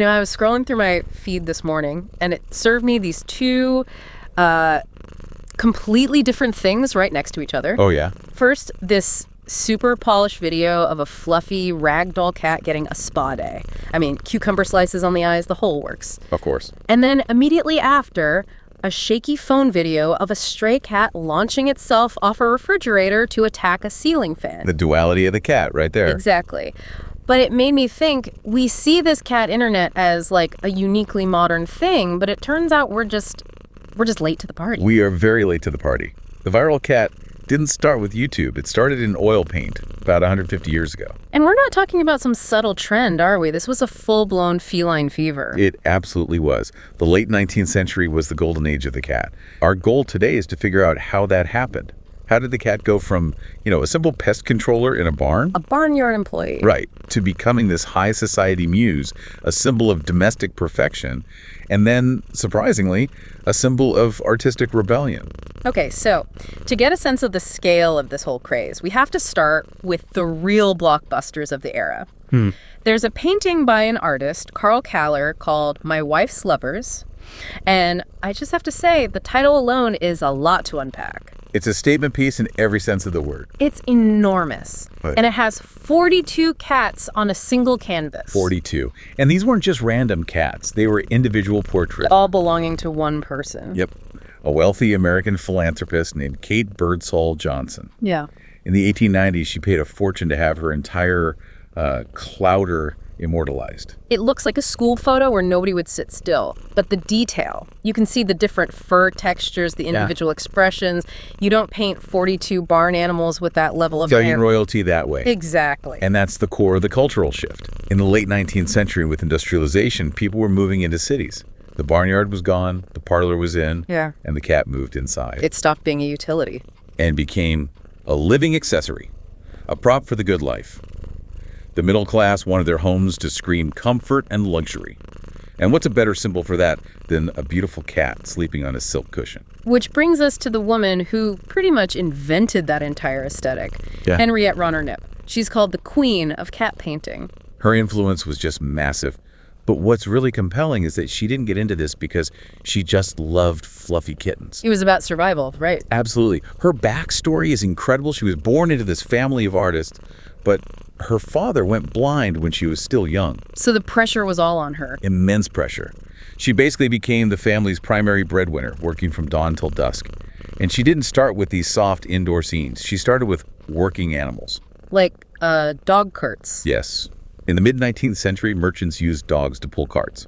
I was scrolling through my feed this morning, and it served me these two completely different things right next to each other. Oh, yeah? First, this super polished video of a fluffy ragdoll cat getting a spa day. I mean, cucumber slices on the eyes, the whole works. Of course. And then immediately after, a shaky phone video of a stray cat launching itself off a refrigerator to attack a ceiling fan. The duality of the cat right there. Exactly. But it made me think, we see this cat internet as like a uniquely modern thing, but it turns out we're just late to the party. We are very late to the party. The viral cat didn't start with YouTube. It started in oil paint about 150 years ago. And we're not talking about some subtle trend, are we? This was a full-blown feline fever. It absolutely was. The late 19th century was the golden age of the cat. Our goal today is to figure out how that happened. How did the cat go from, a simple pest controller in a barn? A barnyard employee. Right, to becoming this high society muse, a symbol of domestic perfection, and then, surprisingly, a symbol of artistic rebellion. Okay, so to get a sense of the scale of this whole craze, we have to start with the real blockbusters of the era. There's a painting by an artist, Karl Kahler, called My Wife's Lovers. And I just have to say, the title alone is a lot to unpack. It's a statement piece in every sense of the word. It's enormous. Right. And it has 42 cats on a single canvas. 42. And these weren't just random cats. They were individual portraits. All belonging to one person. Yep. A wealthy American philanthropist named Kate Birdsall Johnson. Yeah. In the 1890s, she paid a fortune to have her entire clouder immortalized. It looks like a school photo where nobody would sit still. But the detail, you can see the different fur textures, the individual expressions. You don't paint 42 barn animals with that level of Italian royalty that way. Exactly. And that's the core of the cultural shift. In the late 19th century, with industrialization, people were moving into cities. The barnyard was gone, the parlor was in, and the cat moved inside. It stopped being a utility. And became a living accessory, a prop for the good life. The middle class wanted their homes to scream comfort and luxury. And what's a better symbol for that than a beautiful cat sleeping on a silk cushion? Which brings us to the woman who pretty much invented that entire aesthetic, Henriette Ronner-Knip. She's called the Queen of cat painting. Her influence was just massive. But what's really compelling is that she didn't get into this because she just loved fluffy kittens. It was about survival, right? Absolutely. Her backstory is incredible. She was born into this family of artists, but her father went blind when she was still young. So the pressure was all on her. Immense pressure. She basically became the family's primary breadwinner, working from dawn till dusk. And she didn't start with these soft indoor scenes. She started with working animals. Like dog carts. Yes. In the mid-19th century, merchants used dogs to pull carts.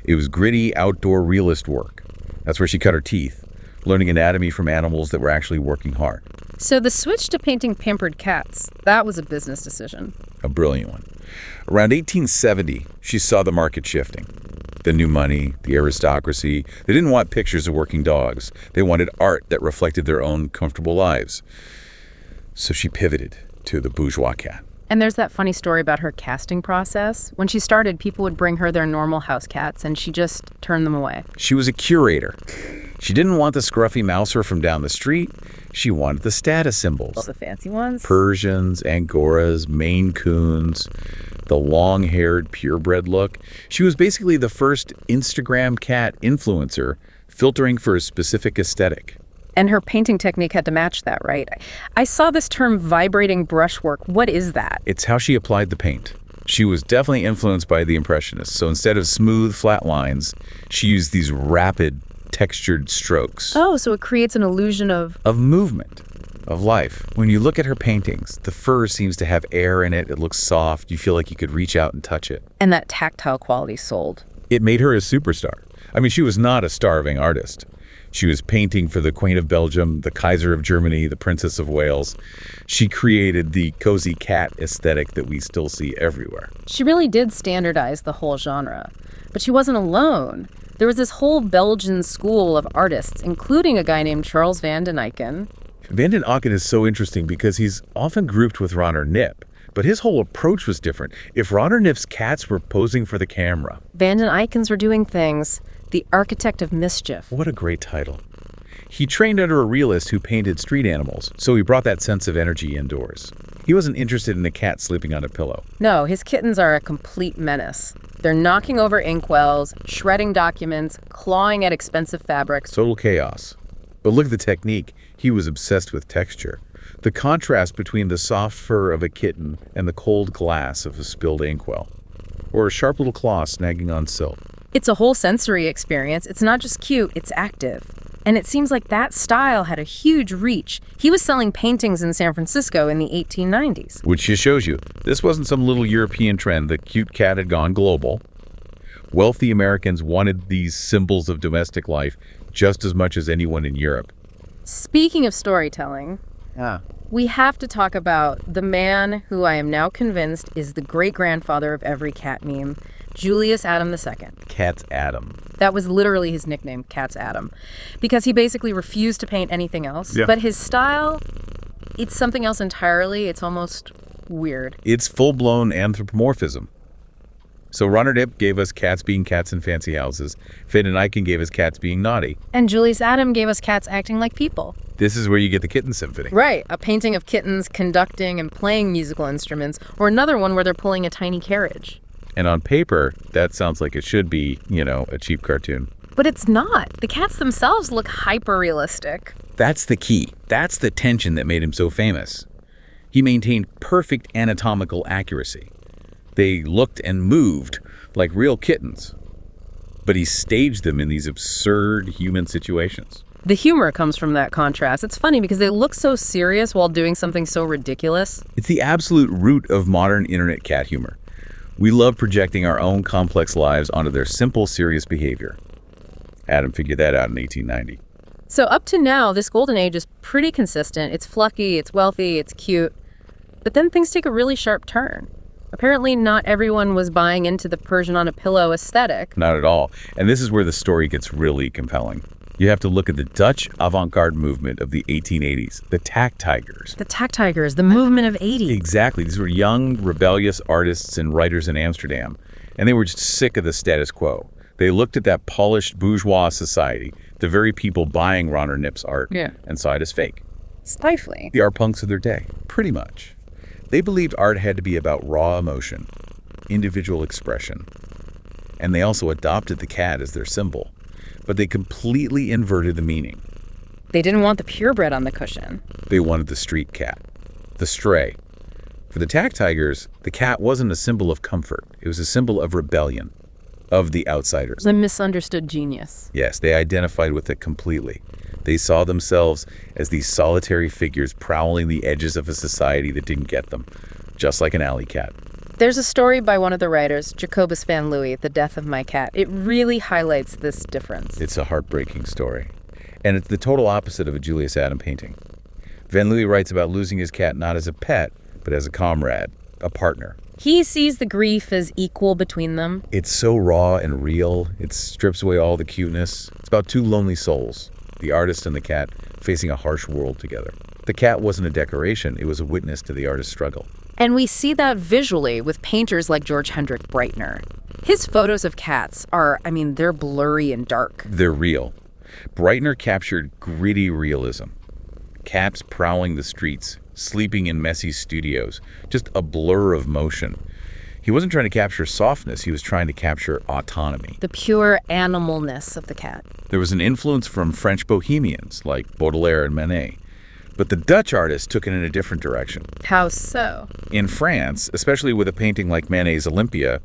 It was gritty, outdoor, realist work. That's where she cut her teeth, learning anatomy from animals that were actually working hard. So the switch to painting pampered cats, that was a business decision. A brilliant one. Around 1870, she saw the market shifting. The new money, the aristocracy, they didn't want pictures of working dogs. They wanted art that reflected their own comfortable lives. So she pivoted to the bourgeois cat. And there's that funny story about her casting process. When she started, people would bring her their normal house cats, and she just turned them away. She was a curator. She didn't want the scruffy mouser from down the street. She wanted the status symbols. All the fancy ones? Persians, Angoras, Maine Coons, the long-haired purebred look. She was basically the first Instagram cat influencer filtering for a specific aesthetic. And her painting technique had to match that, right? I saw this term vibrating brushwork. What is that? It's how she applied the paint. She was definitely influenced by the Impressionists. So instead of smooth, flat lines, she used these rapid, textured strokes. Oh, so it creates an illusion of movement, of life. When you look at her paintings, the fur seems to have air in it. It looks soft. You feel like you could reach out and touch it. And that tactile quality sold. It made her a superstar. I mean, she was not a starving artist. She was painting for the Queen of Belgium, the Kaiser of Germany, the Princess of Wales. She created the cozy cat aesthetic that we still see everywhere. She really did standardize the whole genre. But she wasn't alone. There was this whole Belgian school of artists, including a guy named Charles van den Eycken. Van den Eycken is so interesting because he's often grouped with Ronner-Knip. But his whole approach was different. If Ronner-Knip's cats were posing for the camera, Van den Eyckens were doing things. The architect of mischief. What a great title. He trained under a realist who painted street animals, so he brought that sense of energy indoors. He wasn't interested in a cat sleeping on a pillow. No, his kittens are a complete menace. They're knocking over inkwells, shredding documents, clawing at expensive fabrics. Total chaos. But look at the technique. He was obsessed with texture. The contrast between the soft fur of a kitten and the cold glass of a spilled inkwell. Or a sharp little claw snagging on silk. It's a whole sensory experience. It's not just cute, it's active. And it seems like that style had a huge reach. He was selling paintings in San Francisco in the 1890s. Which just shows you, this wasn't some little European trend. The cute cat had gone global. Wealthy Americans wanted these symbols of domestic life just as much as anyone in Europe. Speaking of storytelling, we have to talk about the man who I am now convinced is the great-grandfather of every cat meme, Julius Adam II. Cat's Adam. That was literally his nickname, Cat's Adam, because he basically refused to paint anything else. Yeah. But his style, it's something else entirely. It's almost weird. It's full-blown anthropomorphism. So Ronner-Knip gave us cats being cats in fancy houses. Finn and Eycken gave us cats being naughty. And Julius Adam gave us cats acting like people. This is where you get the Kitten Symphony. Right, a painting of kittens conducting and playing musical instruments, or another one where they're pulling a tiny carriage. And on paper, that sounds like it should be, a cheap cartoon. But it's not. The cats themselves look hyper-realistic. That's the key. That's the tension that made him so famous. He maintained perfect anatomical accuracy. They looked and moved like real kittens. But he staged them in these absurd human situations. The humor comes from that contrast. It's funny because they look so serious while doing something so ridiculous. It's the absolute root of modern internet cat humor. We love projecting our own complex lives onto their simple, serious behavior. Adam figured that out in 1890. So up to now, this golden age is pretty consistent. It's fluffy, it's wealthy, it's cute. But then things take a really sharp turn. Apparently not everyone was buying into the Persian on a pillow aesthetic. Not at all. And this is where the story gets really compelling. You have to look at the Dutch avant-garde movement of the 1880s, the Tachtigers. The Tachtigers, the movement of 80. Exactly. These were young, rebellious artists and writers in Amsterdam, and they were just sick of the status quo. They looked at that polished bourgeois society, the very people buying Ronner-Knip's art, and saw it as fake. Stifling. The art punks of their day, pretty much. They believed art had to be about raw emotion, individual expression. And they also adopted the cat as their symbol. But they completely inverted the meaning. They didn't want the purebred on the cushion. They wanted the street cat, the stray. For the Tachtigers, the cat wasn't a symbol of comfort. It was a symbol of rebellion, of the outsiders. The misunderstood genius. Yes, they identified with it completely. They saw themselves as these solitary figures prowling the edges of a society that didn't get them, just like an alley cat. There's a story by one of the writers, Jacobus van Louis, The Death of My Cat. It really highlights this difference. It's a heartbreaking story. And it's the total opposite of a Julius Adam painting. Van Louis writes about losing his cat not as a pet, but as a comrade, a partner. He sees the grief as equal between them. It's so raw and real. It strips away all the cuteness. It's about two lonely souls, the artist and the cat, facing a harsh world together. The cat wasn't a decoration. It was a witness to the artist's struggle. And we see that visually with painters like George Hendrik Breitner. His photos of cats are, they're blurry and dark. They're real. Breitner captured gritty realism. Cats prowling the streets, sleeping in messy studios, just a blur of motion. He wasn't trying to capture softness, he was trying to capture autonomy. The pure animalness of the cat. There was an influence from French bohemians like Baudelaire and Manet. But the Dutch artist took it in a different direction. How so? In France, especially with a painting like Manet's Olympia,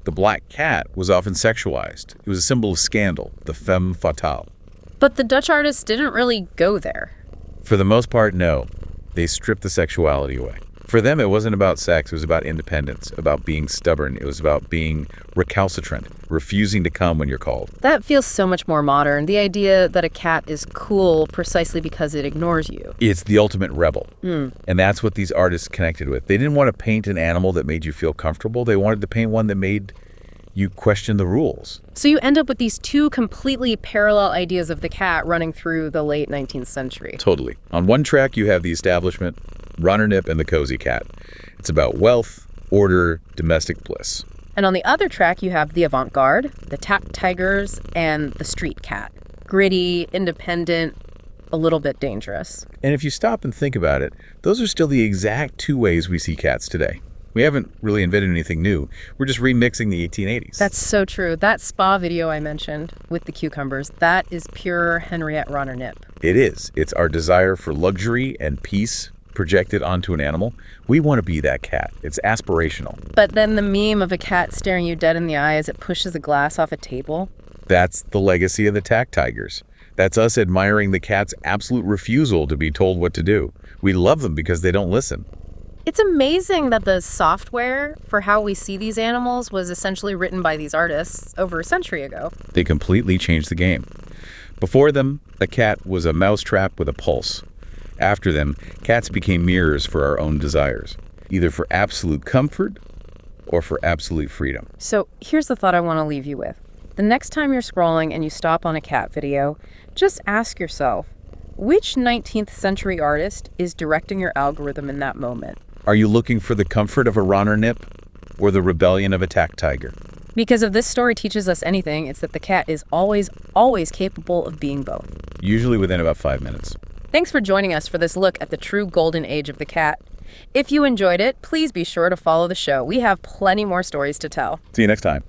the black cat was often sexualized. It was a symbol of scandal, the femme fatale. But the Dutch artists didn't really go there. For the most part, no. They stripped the sexuality away. For them, it wasn't about sex. It was about independence, about being stubborn. It was about being recalcitrant, refusing to come when you're called. That feels so much more modern. The idea that a cat is cool precisely because it ignores you. It's the ultimate rebel. And that's what these artists connected with. They didn't want to paint an animal that made you feel comfortable. They wanted to paint one that made you question the rules. So you end up with these two completely parallel ideas of the cat running through the late 19th century. Totally. On one track, you have the establishment, Ronner-Knip and the cozy cat. It's about wealth, order, domestic bliss. And on the other track, you have the avant-garde, the Tachtigers, and the street cat. Gritty, independent, a little bit dangerous. And if you stop and think about it, those are still the exact two ways we see cats today. We haven't really invented anything new. We're just remixing the 1880s. That's so true. That spa video I mentioned with the cucumbers, that is pure Henriette Ronner-Knip. It is. It's our desire for luxury and peace projected onto an animal. We want to be that cat. It's aspirational. But then the meme of a cat staring you dead in the eye as it pushes a glass off a table. That's the legacy of the Tachtigers. That's us admiring the cat's absolute refusal to be told what to do. We love them because they don't listen. It's amazing that the software for how we see these animals was essentially written by these artists over a century ago. They completely changed the game. Before them, a cat was a mousetrap with a pulse. After them, cats became mirrors for our own desires, either for absolute comfort or for absolute freedom. So here's the thought I want to leave you with. The next time you're scrolling and you stop on a cat video, just ask yourself, which 19th century artist is directing your algorithm in that moment? Are you looking for the comfort of a Ronner-Knip or the rebellion of a Tachtiger? Because if this story teaches us anything, it's that the cat is always capable of being both. Usually within about 5 minutes. Thanks for joining us for this look at the true golden age of the cat. If you enjoyed it, please be sure to follow the show. We have plenty more stories to tell. See you next time.